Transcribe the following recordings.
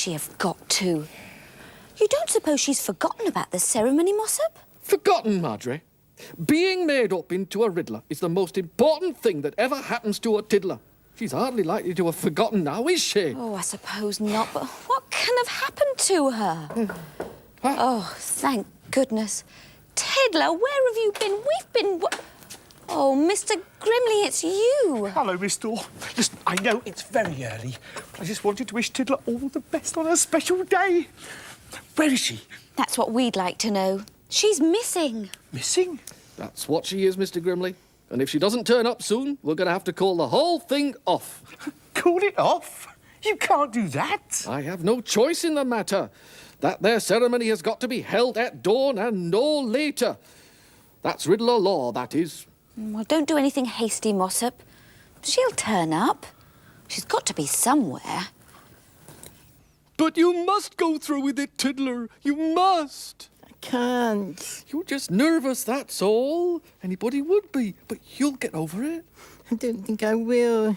she have got to? You don't suppose she's forgotten about the ceremony, Mossop? Forgotten, Marjorie? Being made up into a Riddler is the most important thing that ever happens to a tiddler. She's hardly likely to have forgotten now, is she? Oh, I suppose not, but what can have happened to her? Huh? Oh, thank goodness. Tiddler, where have you been? We've been... Oh, Mr. Grimley, it's you. Hello, Miss Daw. Listen, I know it's very early, but I just wanted to wish Tiddler all the best on her special day. Where is she? That's what we'd like to know. She's missing. Missing? That's what she is, Mr. Grimley. And if she doesn't turn up soon, we're going to have to call the whole thing off. Call it off? You can't do that. I have no choice in the matter. That there ceremony has got to be held at dawn and no later. That's Riddler law, that is. Well, don't do anything hasty, Mossop. She'll turn up. She's got to be somewhere. But you must go through with it, Tiddler. You must. I can't. You're just nervous, that's all. Anybody would be, but you'll get over it. I don't think I will.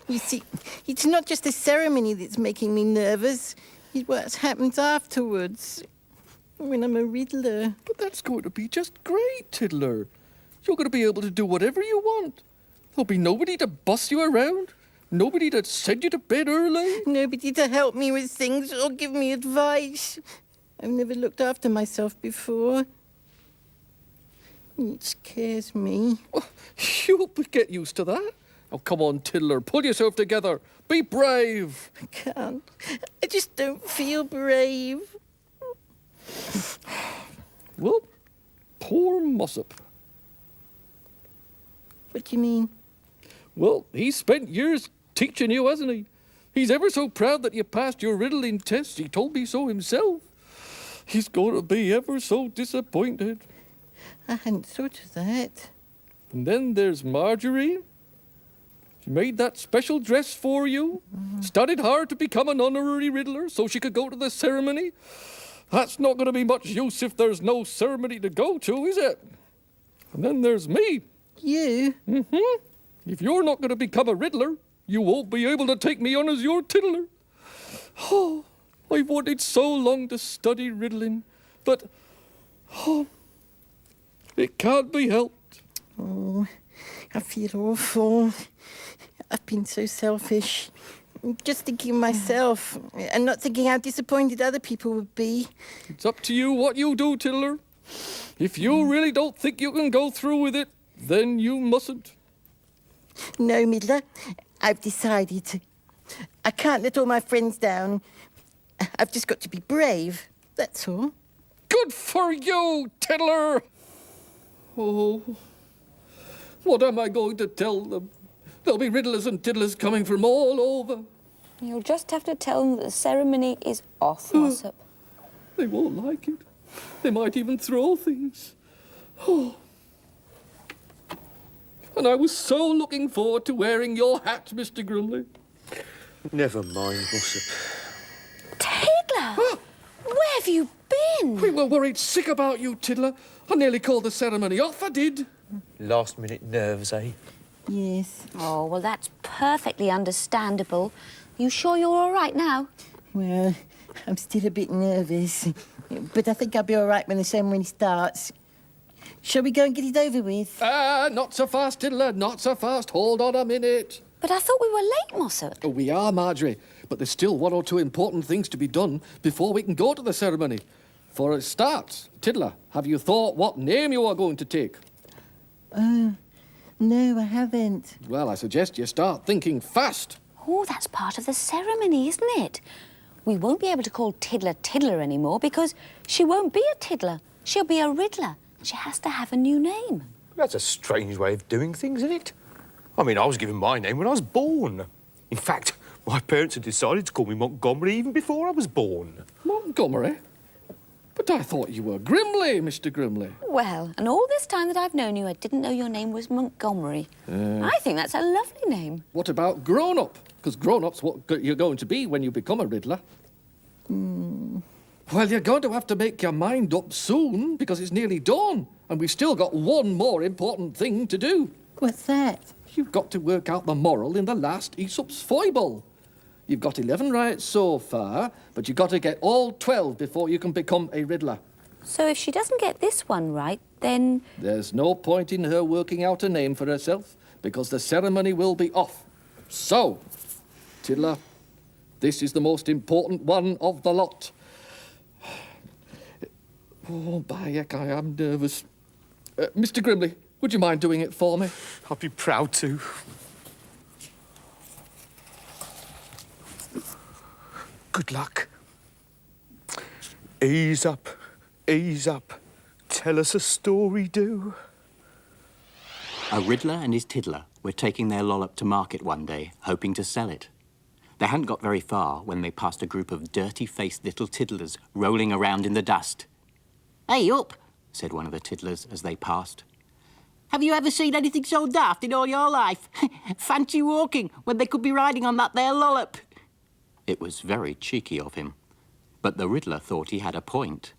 You see, it's not just the ceremony that's making me nervous. It's what happens afterwards, when I'm a Riddler. But that's going to be just great, Tiddler. You're going to be able to do whatever you want. There'll be nobody to boss you around, nobody to send you to bed early. Nobody to help me with things or give me advice. I've never looked after myself before. It scares me. Oh, you'll get used to that. Oh, come on, Tiddler, pull yourself together. Be brave. I can't. I just don't feel brave. Well, poor Mossop. What do you mean? Well, he's spent years teaching you, hasn't he? He's ever so proud that you passed your riddling test. He told me so himself. He's going to be ever so disappointed. I hadn't thought of that. And then there's Marjorie. She made that special dress for you. Studied hard to become an honorary Riddler so she could go to the ceremony. That's not going to be much use if there's no ceremony to go to, is it? And then there's me. You? Mm-hmm. If you're not going to become a Riddler, you won't be able to take me on as your tiddler. Oh, I've wanted so long to study riddling, but it can't be helped. Oh, I feel awful. I've been so selfish. Just thinking of myself and not thinking how disappointed other people would be. It's up to you what you do, Tiddler. If you really don't think you can go through with it, then you mustn't. No, Middler, I've decided. I can't let all my friends down. I've just got to be brave, that's all. Good for you, Tiddler! Oh, what am I going to tell them? There'll be Riddlers and Tiddlers coming from all over. You'll just have to tell them that the ceremony is off, Mossop. They won't like it. They might even throw things. Oh. And I was so looking forward to wearing your hat, Mr. Grimley. Never mind, Mossop. Tiddler! Where have you been? We were worried sick about you, Tiddler. I nearly called the ceremony off, I did. Last-minute nerves, eh? Yes. Oh, well, that's perfectly understandable. You sure you're all right now? Well, I'm still a bit nervous. But I think I'll be all right when the ceremony starts. Shall we go and get it over with? Not so fast, Tiddler, not so fast. Hold on a minute. But I thought we were late, Mossop. Oh, we are, Marjorie, but there's still one or two important things to be done before we can go to the ceremony. For a start, Tiddler, have you thought what name you are going to take? No, I haven't. Well, I suggest you start thinking fast. Oh, that's part of the ceremony, isn't it? We won't be able to call Tiddler Tiddler anymore because she won't be a Tiddler. She'll be a Riddler. She has to have a new name. That's a strange way of doing things, isn't it? I mean, I was given my name when I was born. In fact, my parents had decided to call me Montgomery even before I was born. Montgomery? But I thought you were Grimley, Mr. Grimley. Well, and all this time that I've known you, I didn't know your name was Montgomery. I think that's a lovely name. What about grown-up? Because grown-up's what you're going to be when you become a Riddler. Well, you're going to have to make your mind up soon, because it's nearly dawn, and we've still got one more important thing to do. What's that? You've got to work out the moral in the last Aesop's foible. You've got 11 right so far, but you've got to get all 12 before you can become a Riddler. So if she doesn't get this one right, then... There's no point in her working out a name for herself, because the ceremony will be off. So, Tiddler, this is the most important one of the lot. Oh, by heck, I am nervous. Mr. Grimley, would you mind doing it for me? I'd be proud to. Good luck. Ease up, ease up. Tell us a story, do. A Riddler and his Tiddler were taking their lollop to market one day, hoping to sell it. They hadn't got very far when they passed a group of dirty-faced little tiddlers rolling around in the dust. "Hey, up," said one of the tiddlers as they passed. "Have you ever seen anything so daft in all your life? Fancy walking when they could be riding on that there lollop." It was very cheeky of him, but the Riddler thought he had a point.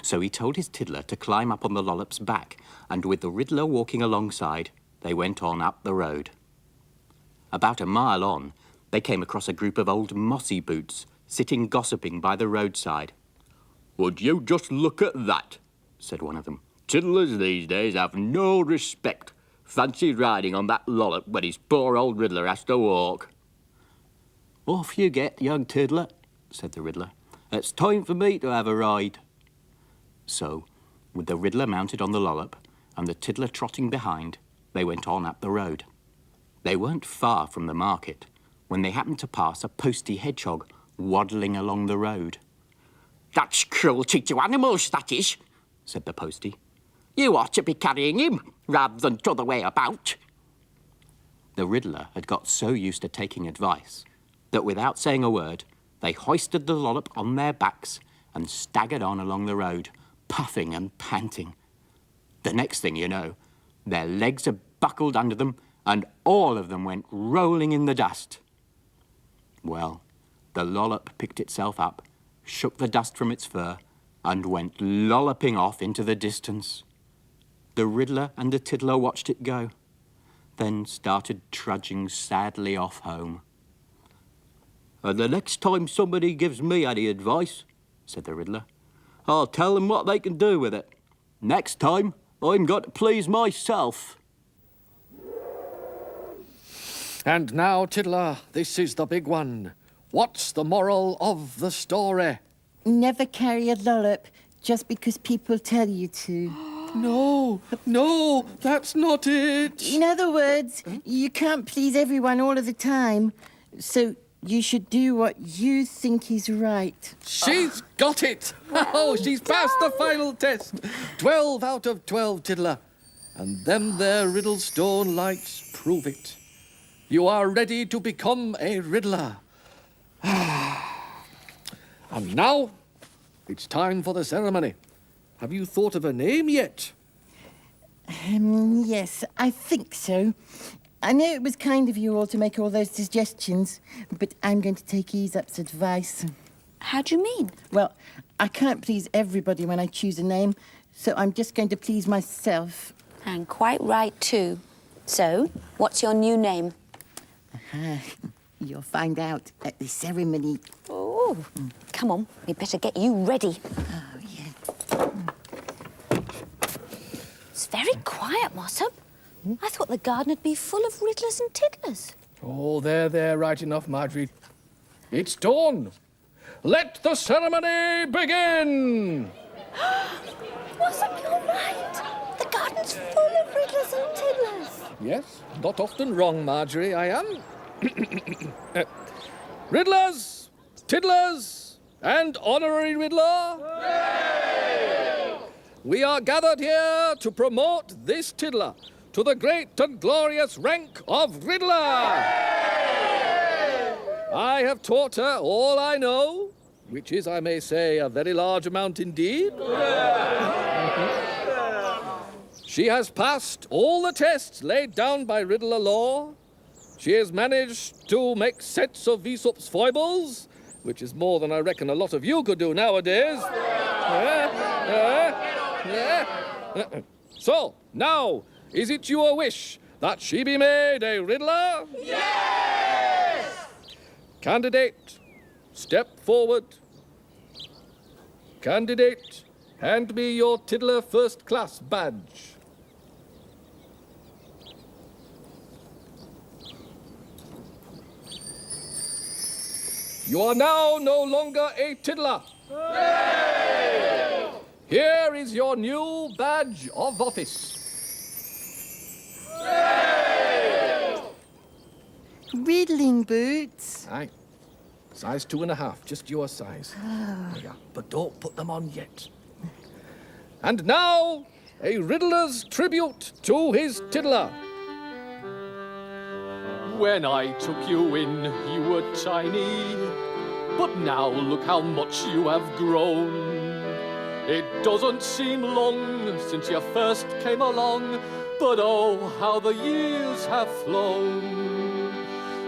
So he told his Tiddler to climb up on the lollop's back, and with the Riddler walking alongside, they went on up the road. About a mile on, they came across a group of old mossy boots sitting gossiping by the roadside. "Would you just look at that?" said one of them. "Tiddlers these days have no respect. Fancy riding on that lollop when his poor old Riddler has to walk." "Off you get, young Tiddler," said the Riddler. "It's time for me to have a ride." So, with the Riddler mounted on the lollop and the Tiddler trotting behind, they went on up the road. They weren't far from the market when they happened to pass a posty hedgehog waddling along the road. "That's cruelty to animals, that is," said the postie. "You ought to be carrying him rather than t'other way about." The Riddler had got so used to taking advice that without saying a word, they hoisted the lollop on their backs and staggered on along the road, puffing and panting. The next thing you know, their legs had buckled under them and all of them went rolling in the dust. Well, the lollop picked itself up, shook the dust from its fur, and went lolloping off into the distance. The Riddler and the Tiddler watched it go, then started trudging sadly off home. "And the next time somebody gives me any advice," said the Riddler, "I'll tell them what they can do with it. Next time, I'm going to please myself." And now, Tiddler, this is the big one. What's the moral of the story? Never carry a lollop just because people tell you to. No, that's not it. In other words, you can't please everyone all of the time. So you should do what you think is right. She's got it. Oh, she's passed the final test. 12 out of 12, Tiddler. And them there Riddlestone lights prove it. You are ready to become a Riddler. And now, it's time for the ceremony. Have you thought of a name yet? Yes, I think so. I know it was kind of you all to make all those suggestions, but I'm going to take Aesop's advice. How do you mean? Well, I can't please everybody when I choose a name, so I'm just going to please myself. And quite right, too. So, what's your new name? You'll find out at the ceremony. Oh, come on. We better get you ready. Oh, yeah. It's very quiet, Mossop. I thought the garden would be full of Riddlers and Tiddlers. Oh, there, right enough, Marjorie. It's dawn. Let the ceremony begin! Mossop, you're right. The garden's full of Riddlers and Tiddlers. Yes, not often wrong, Marjorie, I am. Riddlers, Tiddlers, and Honorary Riddler. Yay! We are gathered here to promote this Tiddler to the great and glorious rank of Riddler. Yay! I have taught her all I know, which is, I may say, a very large amount indeed. She has passed all the tests laid down by Riddler law. She has managed to make sense of Aesop's foibles, which is more than I reckon a lot of you could do nowadays. So, now, is it your wish that she be made a Riddler? Yes! Candidate, step forward. Candidate, hand me your Tiddler First Class badge. You are now no longer a Tiddler. Hooray! Here is your new badge of office. Hooray! Riddling boots. Aye. Size 2.5, just your size. There you are. But don't put them on yet. And now, a Riddler's tribute to his Tiddler. When I took you in, you were tiny, but now look how much you have grown. It doesn't seem long since you first came along, but oh, how the years have flown.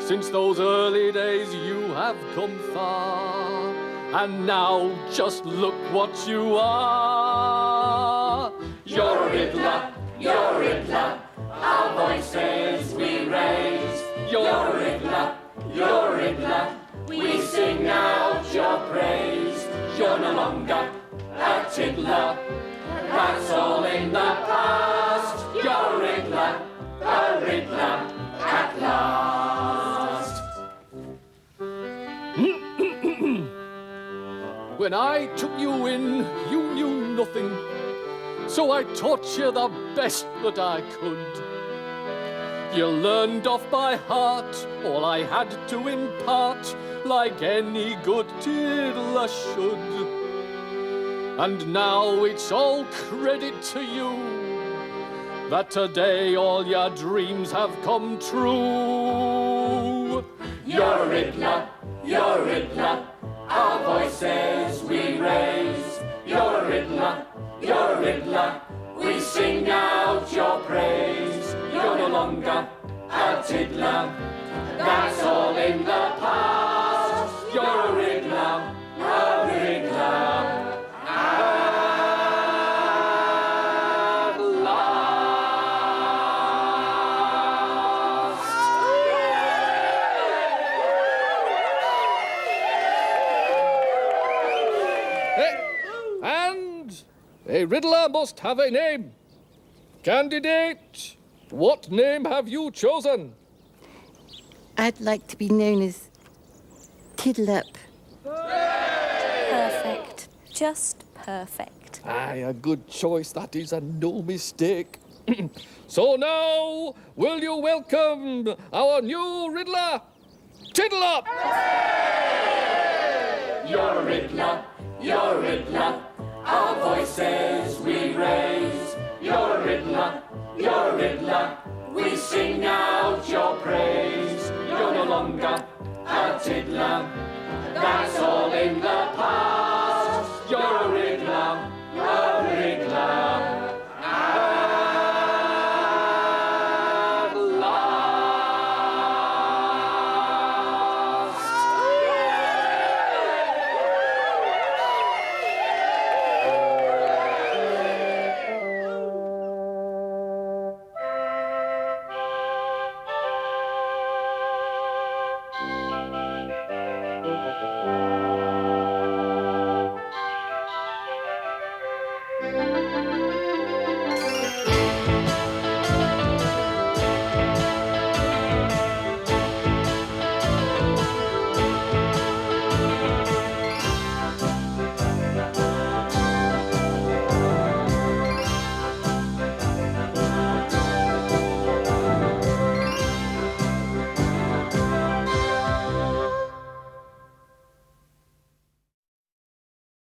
Since those early days you have come far, and now just look what you are. You're a Riddler, you're a Riddler, our voices we raise. You're a Riddler, you're a Riddler, we sing out your praise. You're no longer a Tiddler, that's all in the past. You're a Riddler at last. When I took you in, you knew nothing, so I taught you the best that I could. You learned off by heart all I had to impart, like any good Tiddler should. And now it's all credit to you that today all your dreams have come true. You're a Riddler, you're a Riddler, our voices we raise. You're a Riddler, you're a Riddler, we sing out your praise. You're no longer a Tiddler, that's all in the past. You're a Riddler at last. And a Riddler must have a name. Candidate, what name have you chosen? I'd like to be known as Tiddlup. Perfect. Just perfect. Aye, a good choice. That is a no mistake. So now, will you welcome our new Riddler, Tiddler? You're a Riddler, you're a Riddler, our voices we raise. You're a Riddler, you're a Riddler, we sing out your praise. You're no longer a Tiddler, that's all in the past.